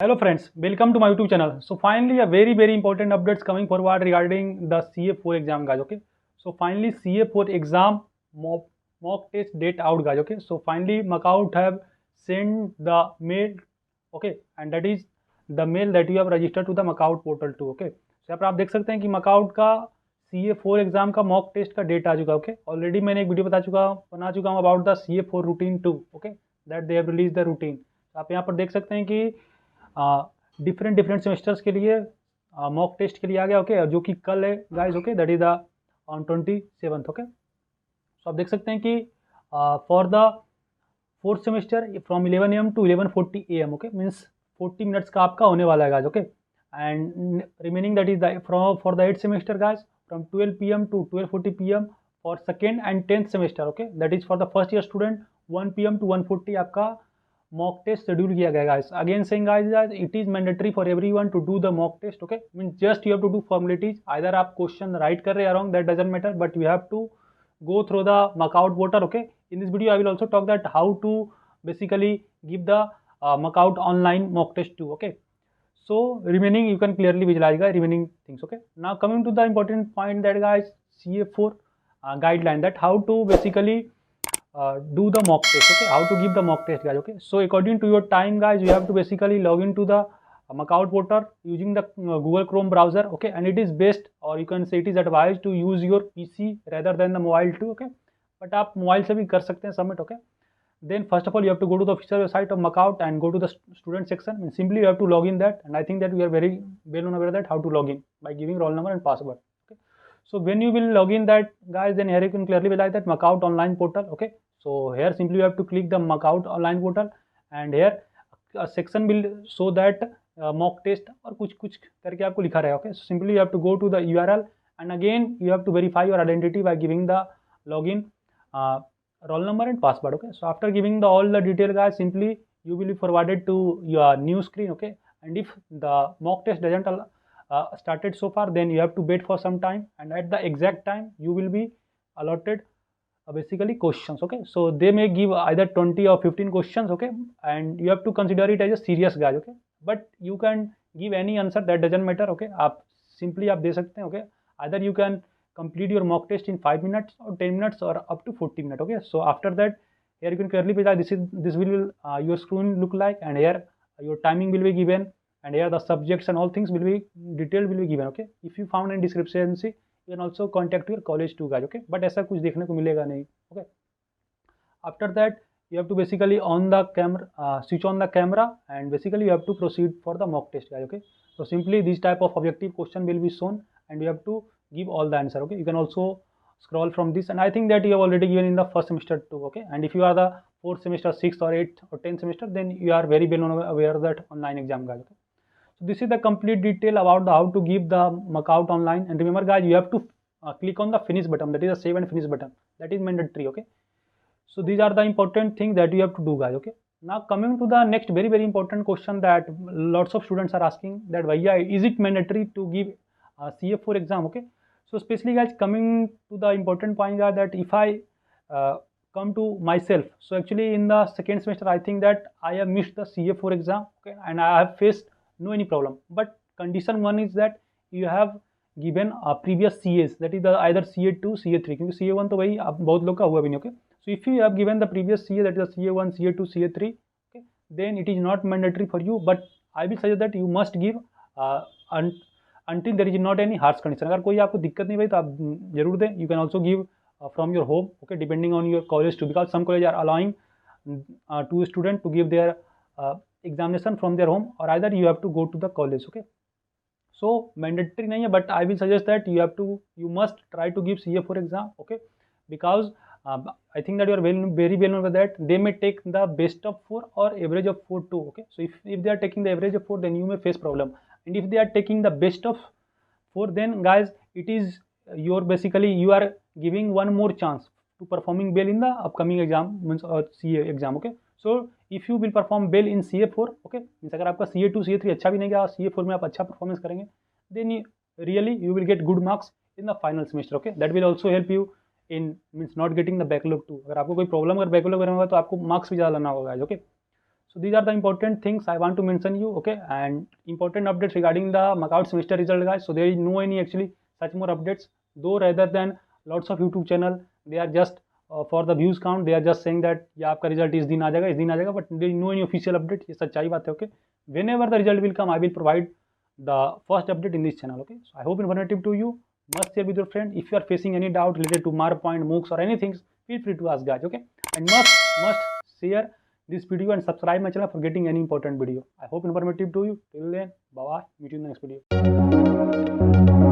Hello friends, welcome to my YouTube channel. So finally a very important updates coming forward regarding the CA4 exam guys. Okay, so finally CA4 exam mock test date out guys. Okay, so finally Macaut have sent the mail. Okay, and that is the mail that you have registered to the Macaut portal too. Okay, so यहाँ पर आप देख सकते हैं कि Macaut का CA4 exam का mock test का डेट आ चुका है. ओके, ऑलरेडी मैंने एक वीडियो बना चुका हूँ about the CA4 routine 2. Okay, that they have release the routine. आप यहाँ पर देख सकते हैं कि डिफरेंट सेमेस्टर्स के लिए मॉक टेस्ट के लिए आ गया. ओके, जो कि कल है guys. Okay, that is the on 27th. Okay, so आप देख सकते हैं कि for the fourth semester from 11 AM to 11:40 AM. Okay, means 40 minutes का आपका होने वाला है guys. Okay, and remaining that is the for the 8th semester guys from 12 PM to 12:40 PM for second and 10th semester. Okay, that is for the first year student 1 PM to 1:40 आपका mock test schedule किया गया guys. Again saying guys that it is mandatory for everyone to do the mock test. Okay, means just you have to do formalities. Either आप question right कर रहे हैं wrong, that doesn't matter, but you have to go through the Macaut portal. Okay, in this video I will also talk that how to basically give the Macaut online mock test too. Okay, so remaining you can clearly visualize guys remaining things. Okay, now coming to the important point that guys CA4 guideline, that how to basically do the mock test. Okay, how to give the mock test guys. Okay, so according to your time guys, you have to basically log into the Macaut portal using the Google Chrome browser. Okay, and it is best, or you can say it is advised to use your PC rather than the mobile too. Okay, but आप mobile से भी कर सकते हैं submit. Okay, then first of all you have to go to the official website of Macaut and go to the student section, and simply you have to log in that, and I think that we are very well aware that how to log in by giving roll number and password. Okay, so when you will log in that guys, then here you can clearly realize that Macaut online portal. Okay, so here simply you have to click the Macaut online portal, and here a section will show that mock test और कुछ करके आपको लिखा रहेगा. Okay, so simply you have to go to the URL, and again you have to verify your identity by giving the login, roll number and password. Okay, so after giving the all the detail guys, simply you will be forwarded to your new screen. Okay, and if the mock test doesn't started so far, then you have to wait for some time, and at the exact time you will be allotted basically questions. Okay, so they may give either 20 or 15 questions. Okay, and you have to consider it as a serious guys. Okay, but you can give any answer, that doesn't matter. Okay, आप simply आप दे सकते हैं. Okay, either you can complete your mock test in 5 minutes or 10 minutes or up to 40 minutes. Okay, so after that here you can clearly be that this will your screen look like, and here your timing will be given, and here the subjects and all things will be detailed will be given. Okay, if you found any discrepancy you can also contact your college too guys. Okay, but ऐसा कुछ देखने को मिलेगा नहीं. Okay, after that you have to basically on the camera, switch on the camera, and basically you have to proceed for the mock test guys. Okay, so simply this type of objective question will be shown, and you have to give all the answer. Okay, you can also scroll from this, and I think that you have already given in the first semester too. Okay, and if you are the 4th semester, 6th or 8th or 10th semester, then you are very well aware that online exam guys. Okay, so this is the complete detail about the how to give the Macaut online. And remember guys, you have to click on the finish button, that is the save and finish button, that is mandatory. Okay, so these are the important things that you have to do guys. Okay, now coming to the next very important question that lots of students are asking, that Bhaiya, is it mandatory to give CA4 exam? Okay, so especially guys, coming to the important point guys, that if I come to myself, so actually in the second semester I think that I have missed the CA4 exam. Okay, and I have faced no any problem, but condition one is that you have given previous CAs, that is the either CA2 CA3, क्योंकि CA1 तो वही अब बहुत लोग का हुआ भी नहीं. Okay, so if you have given the previous CA, that is the CA1 CA2 CA3, okay, then it is not mandatory for you, but I will suggest that you must give until there is not any harsh condition. अगर कोई आपको दिक्कत नहीं भाई तो आप जरूर दें. You can also give from your home. Okay, depending on your college too, because some colleges are allowing to student to give their examination from their home, or either you have to go to the college. Okay, so mandatory nahi hai, but I will suggest that you must try to give CA4 exam. Okay, because I think that you are very well known with that they may take the best of 4 or average of 4 too. Okay, so if they are taking the average of 4, then you may face problem, and if they are taking the best of 4, then guys it is your basically you are giving one more chance to performing well in the upcoming exam, means CA exam. Okay, so if you will perform well in CA4, okay, means अगर आपका CA2 CA3 अच्छा भी नहीं गया, CA4 में आप अच्छा performance करेंगे, then really you will get good marks in the final semester. Okay, that will also help you in means not getting the backlog too. अगर आपको कोई प्रॉब्लम अगर बैकलॉग में होगा तो आपको मार्क्स भी ज़्यादा लाना होगा. Okay, So these are the important things I want to mention you, okay, and important updates regarding the Macao semester result, guys. So there is no any actually such more updates, though rather than lots of YouTube channel, they are just for the views count, they are just saying that या आपका result इस दिन आ जाएगा, इस दिन आ जाएगा, but there is no any official update. ये सच्चाई बात है, okay. Whenever the result will come, I will provide the first update in this channel, okay. So I hope informative to you. Must share with your friend. If you are facing any doubt related to Marpoint, MOOCs or anything, feel free to ask, guys, okay. And must share this video and subscribe my channel for getting any important video. I hope informative to you. Till then, bye bye. Meet you in the next video.